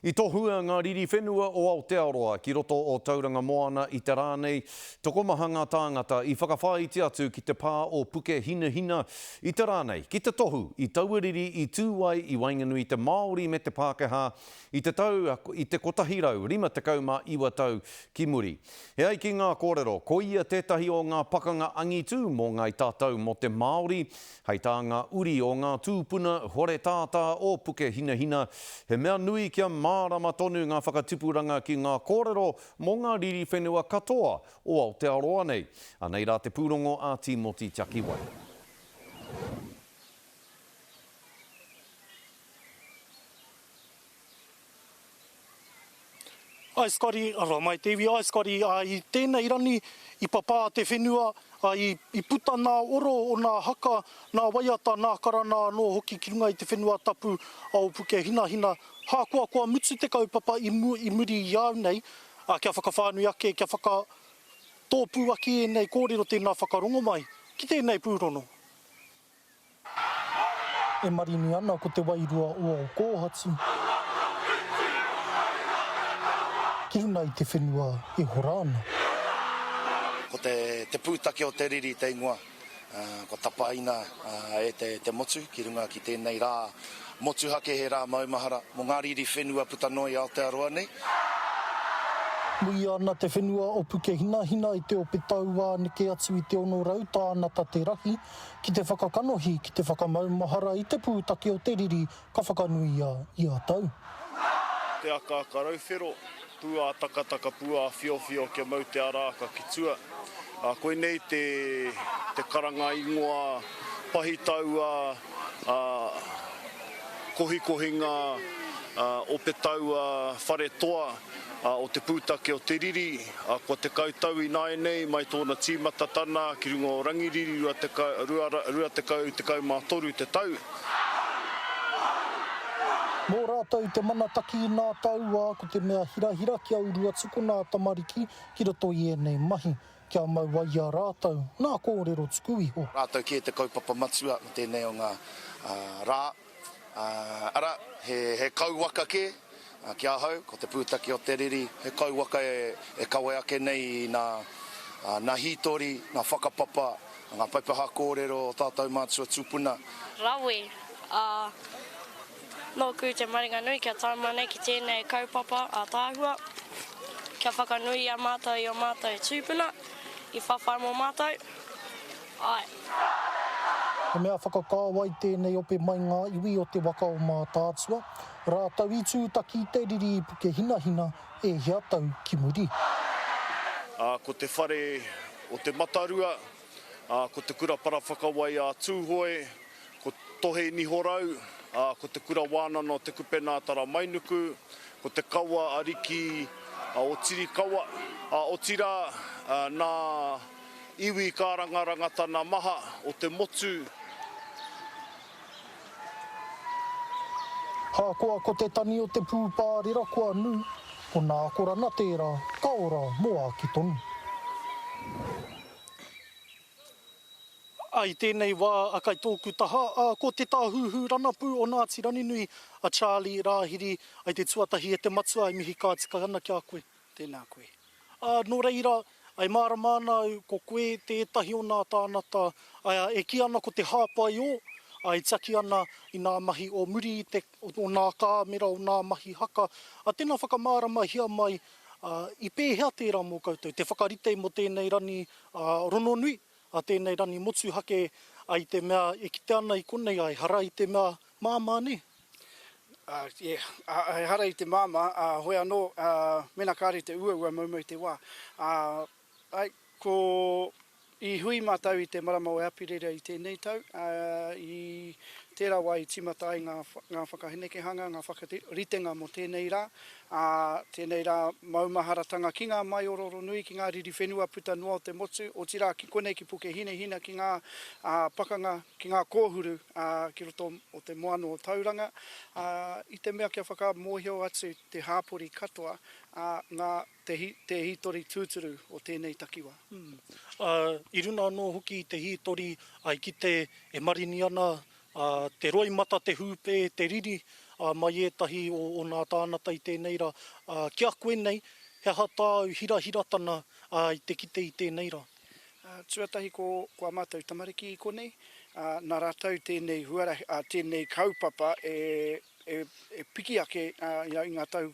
I tohua ngā riri whenua o Aotearoa ki roto o Tauranga Moana i te rānei tokomahanga tāngata i whakawhāiti atu ki te pā o puke hina hina i te rānei. Ki te tohu i tauariri i tūwai i Wainganui te Māori me te Pākehā i te tau i te kotahirau 51 tau ki muri. He ai ki ngā kōrero, ko ia tētahi o ngā pakanga angitu mō ngai tātou mo te Māori, hei tā ngā uri o ngā tūpuna hore tātā o puke hina hina, he mea nui kia mārama tonu ngā whakatupuranga ki ngā kōrero mō ngā riri whenua katoa o Aotearoa nei. Anei rā te pūrongo a Timoti Takiwai. Ai Scotty, aro mai tewi, ai Scotty, i tēnei rani i papā te whenua, i puta nā oro o nā haka, nā waiata, nā karana, no hoki ki runga i te whenua tapu au puke hina hina. Hākua kua mutu te kaupapa i muri i au nei, kia whakawhānui ake, kia whakatōpū ake e nei kōrero tēnā whakarongo mai, ki tēnei pūrono. E marini ana ko te wairua o au kōhatu. Ki runa i te whenua e horana. Ko te pūtake o te riri te ingoa, ko tapaina e te motu, ki runga ki tēnei rā motu hake he rā maumahara, mo ngā riri whenua puta noi Aotearoa nei. Mui ana te whenua o puke hina hina i te ope taua neke atu i te ono rauta anata te rahi, ki te whakakanohi, ki te whakamaumahara i te pūtake o te riri, ka whakanui i a tau. Te aka rauwhero, pua takataka, pua whiowhio kia mau te araka ki tua. Koe nei te karanga ingoa, pahitaua, kohikohinga, ope taua, whare toa, o te pūtake o te riri, ko te kautau i nāi nei, mai tōna tīmatatana, ki runga o rangiriri, rua te kau mā toru te tau. Mō rātou te manataki i nā taua, ko te mea hirahira kia urua tuku nā tamariki, ki roto i e nei mahi, kia mau wai a rātou, nā kōrero tuku iho. Rātou ki e te kaupapa matua, tēnei o ngā rā, ara, he kauwaka ke, kia hau, ko te pūtake o te riri, he kauwaka e kawe ake nei nā hitori, nā whakapapa, ngā paipaha kōrero, tātou mātua tūpuna. Rawe, nōku te maringa nui kia taumane ki tēnei kaupapa a tāhua, kia whakanui a mātou i o mātou tūpuna, i whawhai mō mātou. Ai. He mea whakakāwai tēnei ope mai ngā iwi o te waka o mā tātua, rātau i tūtaki te riri i puke hina hina e hea tau ki muri. Ko te whare o te matarua, ko te kura para whakawai a tūhoe, ko tohe nihorau, ko te kura wānano te kupena tara mainuku, ko te kaua ariki o tiri kaua, o tira nā iwi ka rangarangata nā maha o te motu. Hākoa ko te tani o te pūpārira kua nu, ko nā korana tērā, ka ora moa ki tonu. Ai tēnei wā akai tōku taha, ko te tāhuhu ranapu o Ngāti Raninui, a Charlie Rāhiri, ai te tuatahi e te matua, ai mihi kā tika ana kia koe. Tēnā koe. Nō reira, ai māramāna ko koe tētahi o nā tānata, e ki ana ko te hāpai o, ai taki ana i nā mahi o muri, o nā kāmera, o nā mahi haka. Tēnā whakamārama hia mai, i pēhea tērā mō koutou, te whakarite mo tēnei rani rononui, a tēnei rani motu hake ai te mea e kite ana i konei ai, hara i te mea māma ne? Hara i te māma, hoi anō, mena kāre te ua maumau te wā. Ko i hui mātau i te marama o Apirera i tēnei tau, i tērā wā i timatai ngā whakahenekehanga, ngā whakaritenga mo tēnei rā. Tēnei rā maumaharatanga ki ngā mai ororo nui, ki ngā riri whenua puta noa o te motu, o tira ki konei ki puke hine hina ki ngā pakanga, ki ngā kōhuru, ki roto o te moano o tauranga. I te mea kia whakamohio atu te hāpori katoa, ngā te hitori tūturu o tēnei takiwa. I runa anō hoki te hitori, ai ki te e marini ana, te roimata, te hupe, te riri, mai etahi o nā tānata i tēnei rā. Kia koe nei, he aha tāu hira-hiratana i te kite i tēnei rā. Tuatahi ko a mātou tamariki i konei, nā rātou tēnei huara, tēnei kaupapa e piki ake i ngā tau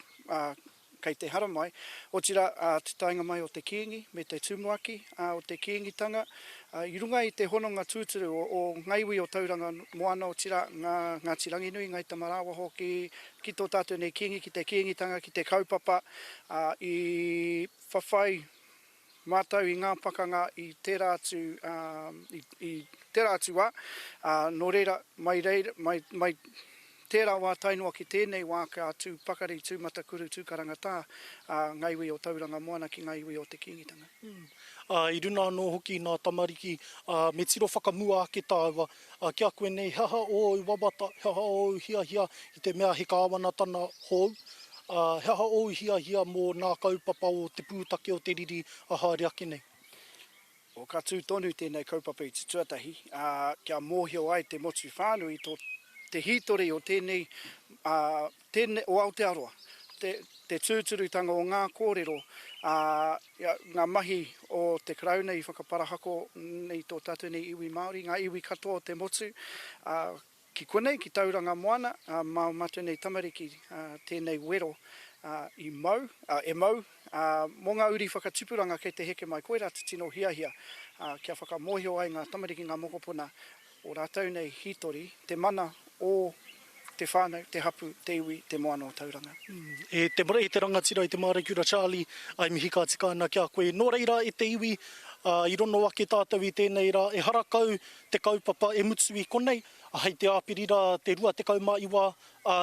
kei te hara mai. O tira te tainga mai o te kiengi, me te tumuaki o te kiengitanga. I runga i te hononga tūturu o ngaiwi o tauranga moana o tira ngā tirangi nui, ngai tamarawa hoki, ki tō tātou nei kiengi, ki te kiengitanga, ki te kaupapa, i whawhai mātau i ngā pakanga i tērā atu wā, nō reira mai tērā wā tainua ki tēnei wā ka tū pakari, tū matakuru, tū karangata, ngaiwi o tauranga moana ki ngaiwi o te kiengitanga. I runa anō hoki nā tamariki, me tiro whakamua ake tāua, kia koe nei, haha o wabata, haha o hia i te mea he kāwanatana hou, haha o hia mō nā kaupapa o te pūtake o te riri a haere ake nei. O ka tū tonu tēnei kaupapa i te tuatahi, kia mōhio ai te motu whānui te hitori o tēnei o Aotearoa, te tūturutanga o ngā kōrero, ngā mahi o te krauna i whakaparahako nei tō tātou nei iwi Māori, ngā iwi katoa o te motu, ki konei, ki tauranga moana, mau matu nei tamariki tēnei wero e mau, mō ngā uri whakatupuranga kei te heke mai koera te tino hiahia, kia whakamohio ai ngā tamariki ngā mokopuna o rātou nei hitori, te mana o te whānau, te hapu, te iwi, te moana o tauranga. E te rangatira i te Māraikura Charlie, ai mihi ka tika ana kia koe. Nō reira e te iwi, i rono ake tātou i tēnei rā, e harakau te kaupapa e mutu i konei, hei te āpirira, te rua te kaumaiwa,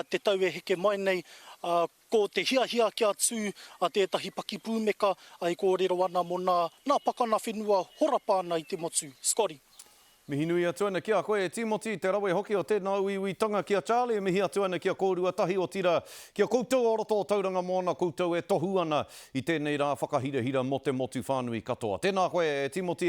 te tau e heke mai nei, ko te hiahia kia tū, tētahi paki pūmeka, ai kōrero ana mo nā pakana whenua horapāna i te motu. Scotty. Mihi nui atu ana kia koe e Timothy, te rawe hoki o tēnā uiuitanga kia Charlie, mihi atu ana kia kōrua tahi o tira, kia koutou o roto o tauranga moana, koutou e tohu ana i tēnei rā whakahirahira mo te motu whānui katoa. Tēnā koe e Timothy.